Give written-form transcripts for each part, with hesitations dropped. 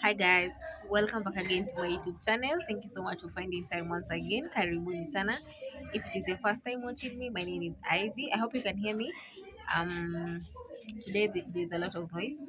Hi guys, welcome back again to my YouTube channel. Thank you so much for finding time once again. Karibuni sana. If it is your first time watching me, my name is Ivy. I hope you can hear me. Um, Today there's a lot of noise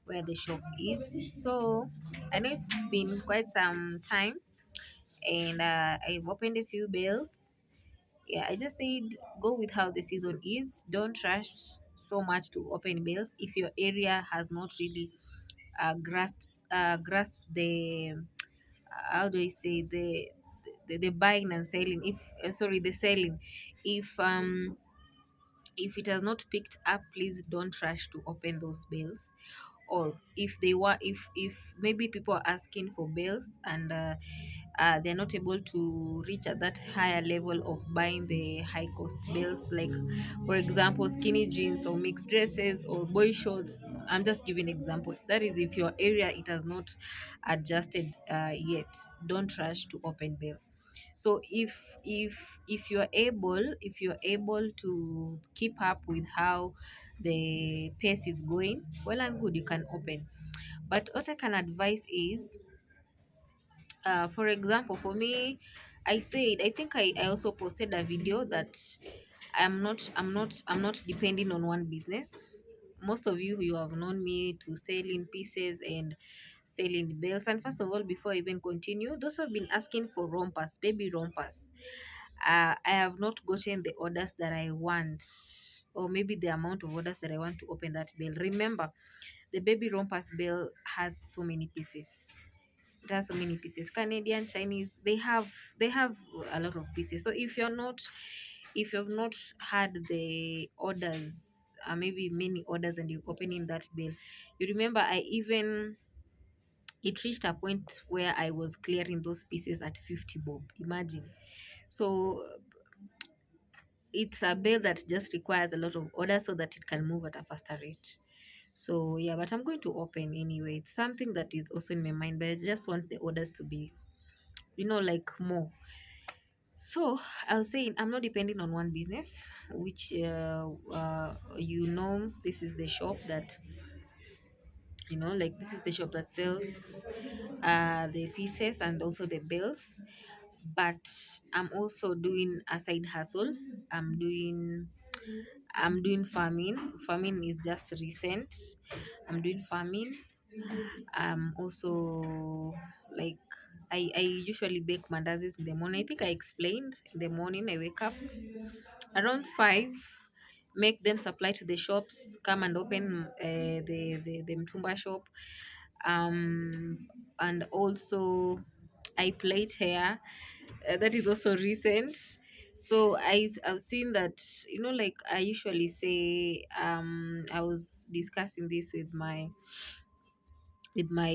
where the shop is. So I know it's been quite some time, and I've opened a few bales. Yeah, I just said go with how the season is. Don't rush so much to open bales if your area has not really grasp the how do I say the buying and selling. If sorry, the selling. If it has not picked up, please don't rush to open those bales. Or if they were if maybe people are asking for bales and they're not able to reach at that higher level of buying the high cost bales, like for example skinny jeans or mixed dresses or boy shorts. I'm just giving example. That is if your area it has not adjusted yet, don't rush to open bales. So if you're able to keep up with how the pace is going, well and good, you can open. But what I can advise is, for example, for me, I think I also posted a video that I'm not depending on one business. Most of you have known me to sell in pieces and sell in bales. And first of all, before I even continue, those who have been asking for rompers, baby rompers, I have not gotten the orders that I want, or maybe the amount of orders that I want to open that bale. Remember, the baby rompers bale has so many pieces. It has so many pieces. Canadian, Chinese, they have a lot of pieces. So if you've not had the orders, maybe many orders, and you're opening that bill, you remember it reached a point where I was clearing those pieces at 50 bob. Imagine. So it's a bill that just requires a lot of orders so that it can move at a faster rate. So yeah, but I'm going to open anyway. It's something that is also in my mind, but I just want the orders to be, like more. So I was saying I'm not depending on one business, which this is the shop that like this is the shop that sells the pieces and also the bills. But I'm also doing a side hustle. I'm doing I'm doing farming. Farming is just recent. I'm doing farming. Also, like, I usually bake mandazis in the morning. I think I explained. In the morning I wake up around 5, make them supply to the shops, come and open the Mtumba shop. And also I plait hair. That is also recent. So I've seen that, like I usually say, I was discussing this with my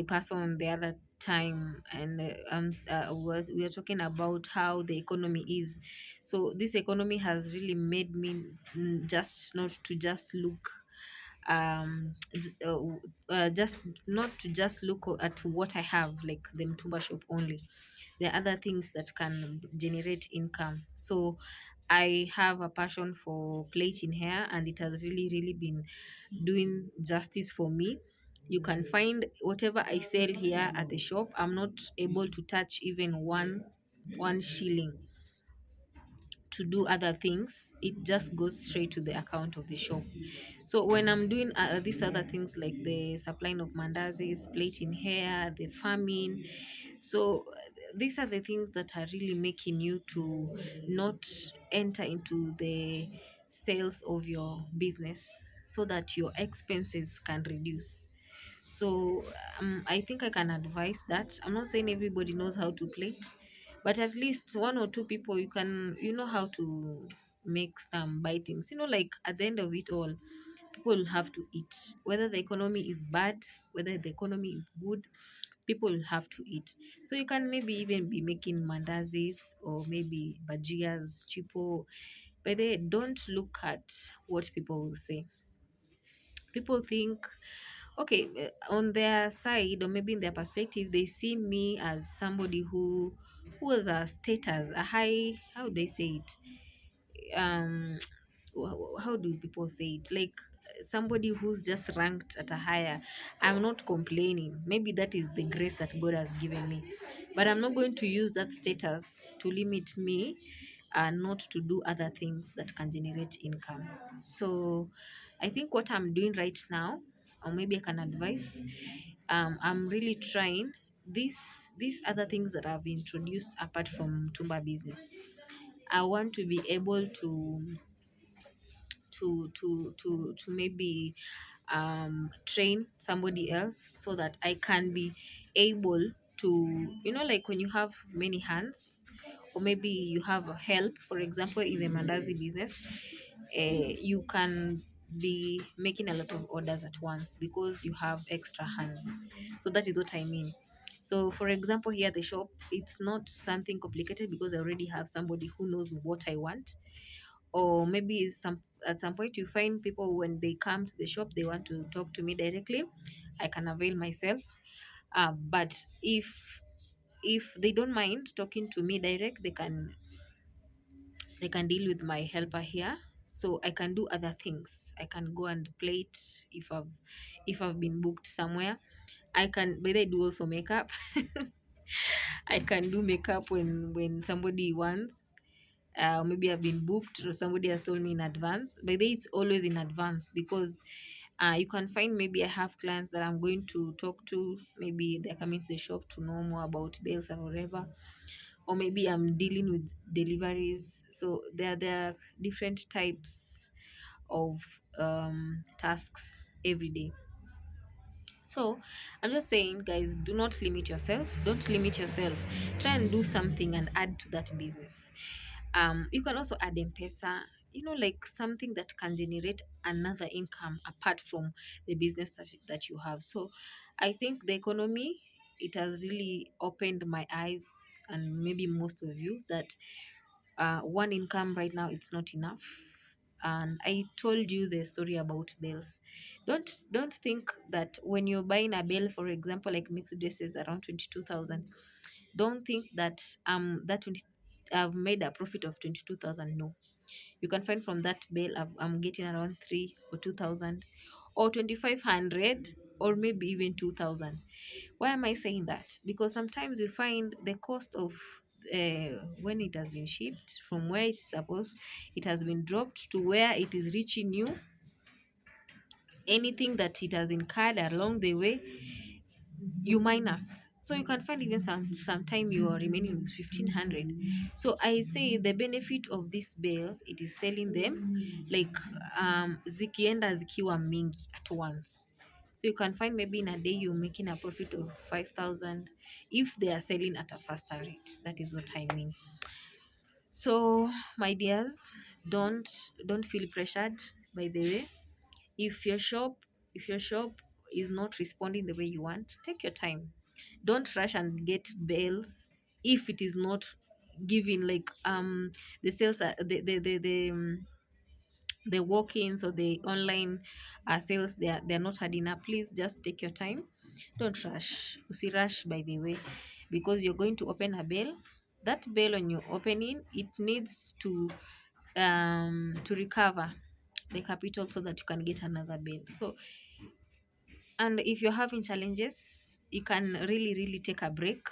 person the other time, and was we were talking about how the economy is. So this economy has really made me, just not to just look, just not to just look at what I have, like the Mtumba shop only. There are other things that can generate income. So I have a passion for plaiting hair, and it has really, really been doing justice for me. You can find whatever I sell here at the shop. I'm not able to touch even one shilling to do other things. It just goes straight to the account of the shop. So when I'm doing these other things like the supplying of mandazis, plaiting hair, the farming, so these are the things that are really making you to not enter into the sales of your business, so that your expenses can reduce. So I think I can advise that. I'm not saying everybody knows how to plate, but at least one or two people, you know how to make some buy things. Like at the end of it all, people have to eat. Whether the economy is bad, whether the economy is good, people have to eat. So you can maybe even be making mandazis or maybe bajias, chipo. But they don't look at what people will say. People think, okay, on their side, or maybe in their perspective, they see me as somebody who has a status, a high, how do they say it, how do people say it, like somebody who's just ranked at a higher, I'm not complaining. Maybe that is the grace that God has given me, but I'm not going to use that status to limit me and not to do other things that can generate income. So I think what I'm doing right now, or maybe I can advise, I'm really trying these other things that I've introduced apart from Tumba business. I want to be able to maybe train somebody else so that I can be able to, like when you have many hands, or maybe you have help, for example, in the mandazi business, you can be making a lot of orders at once because you have extra hands. So that is what I mean. So for example, here at the shop, it's not something complicated because I already have somebody who knows what I want. Or maybe at some point you find people, when they come to the shop, they want to talk to me directly, I can avail myself. But if they don't mind talking to me direct, they can deal with my helper here. So I can do other things. I can go and plate if I've been booked somewhere. I can, but I do also makeup. I can do makeup when somebody wants. Maybe I've been booked or somebody has told me in advance. By the way, it's always in advance because you can find, maybe I have clients that I'm going to talk to. Maybe they're coming to the shop to know more about bills and whatever, or maybe I'm dealing with deliveries. So there are different types of tasks every day. So I'm just saying, guys, do not limit yourself. Don't limit yourself. Try and do something and add to that business. You can also add M-Pesa, like something that can generate another income apart from the business that you have. So I think the economy, it has really opened my eyes, and maybe most of you, that one income right now, it's not enough. And I told you the story about bells. Don't think that when you're buying a bell, for example, like mixed dresses around 22,000, don't think that that 20 I've made a profit of 22,000. No, you can find from that bell I'm getting around 3 or 2,000 or 2,500 or maybe even 2,000. Why am I saying that? Because sometimes you find the cost of when it has been shipped from where it's supposed, it has been dropped to where it is reaching you. Anything that it has incurred along the way, you minus. So you can find even sometime you are remaining with 1,500. So I say the benefit of these bales, it is selling them like zikienda zikiwa mingi at once. So you can find maybe in a day you're making a profit of 5,000 if they are selling at a faster rate. That is what I mean. So my dears, don't don't feel pressured. By the way, if your shop if your shop is not responding the way you want, take your time. Don't rush and get bills if it is not giving, like the sales are the walk-ins or the online sales, they're not adding up. Please just take your time. Don't rush. Rush, by the way, because you're going to open a bill. That bill, when you're opening, it needs to recover the capital so that you can get another bill. So, and if you're having challenges, you can really take a break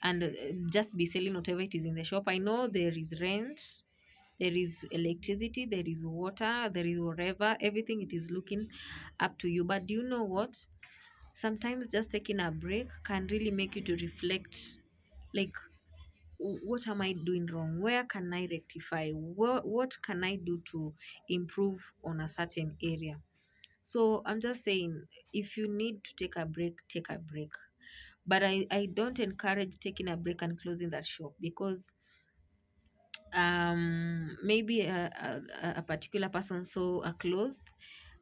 and just be selling whatever it is in the shop. I know there is rent, there is electricity, there is water, there is whatever, everything, it is looking up to you. But do you know what? Sometimes just taking a break can really make you to reflect, like, what am I doing wrong? Where can I rectify? What can I do to improve on a certain area? So I'm just saying, if you need to take a break, take a break. But I don't encourage taking a break and closing that shop, because maybe a particular person saw a cloth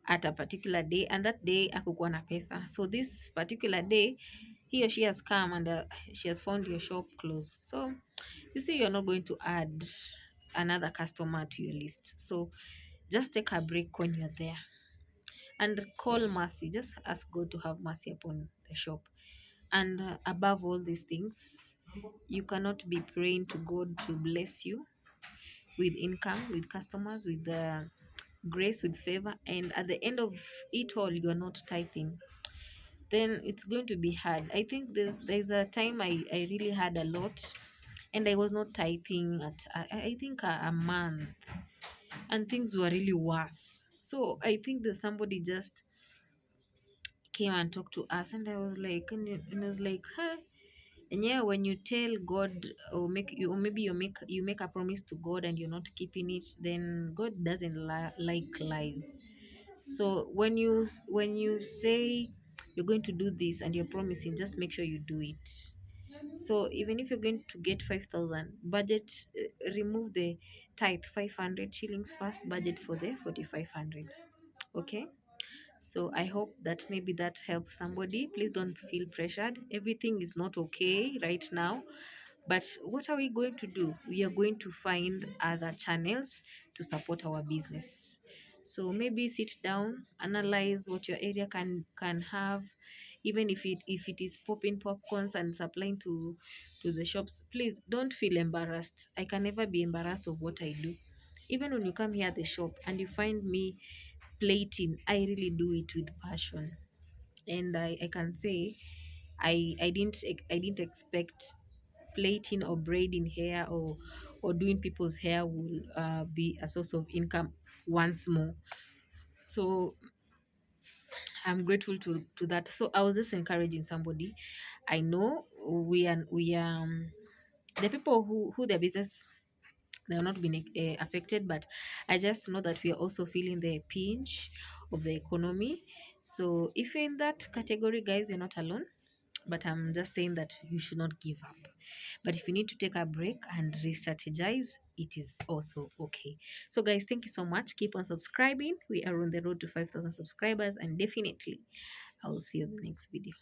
at a particular day, and that day akukuwa na pesa. So this particular day, he or she has come and she has found your shop closed. So you see, you're not going to add another customer to your list. So just take a break when you're there and call mercy. Just ask God to have mercy upon the shop. And above all these things, you cannot be praying to God to bless you with income, with customers, with grace, with favor, and at the end of it all, you're not tithing, then it's going to be hard. I think there's a time I really had a lot, and I was not tithing at I think a month, and things were really worse. So I think that somebody just came and talked to us, and I was like, and I was like, huh. And yeah, when you tell God, or make you, or maybe you make a promise to God and you're not keeping it, then God doesn't like lies. So when you say you're going to do this and you're promising, just make sure you do it. So even if you're going to get 5,000, budget, remove the tithe 500 shillings first, budget for the 4,500. Okay. So I hope that maybe that helps somebody. Please don't feel pressured. Everything is not okay right now. But what are we going to do? We are going to find other channels to support our business. So maybe sit down, analyze what your area can have, even if it is popping popcorns and supplying to the shops. Please don't feel embarrassed. I can never be embarrassed of what I do. Even when you come here at the shop and you find me plating, I really do it with passion. And I can say I didn't expect plating or braiding hair, or doing people's hair will be a source of income once more. So I'm grateful to that. So I was just encouraging somebody. I know we the people who their business, they have not been affected, but I just know that we are also feeling the pinch of the economy. So if you're in that category, guys, you're not alone. But I'm just saying that you should not give up. But if you need to take a break and re-strategize, it is also okay. So guys, thank you so much. Keep on subscribing. We are on the road to 5,000 subscribers, and definitely I will see you in the next video.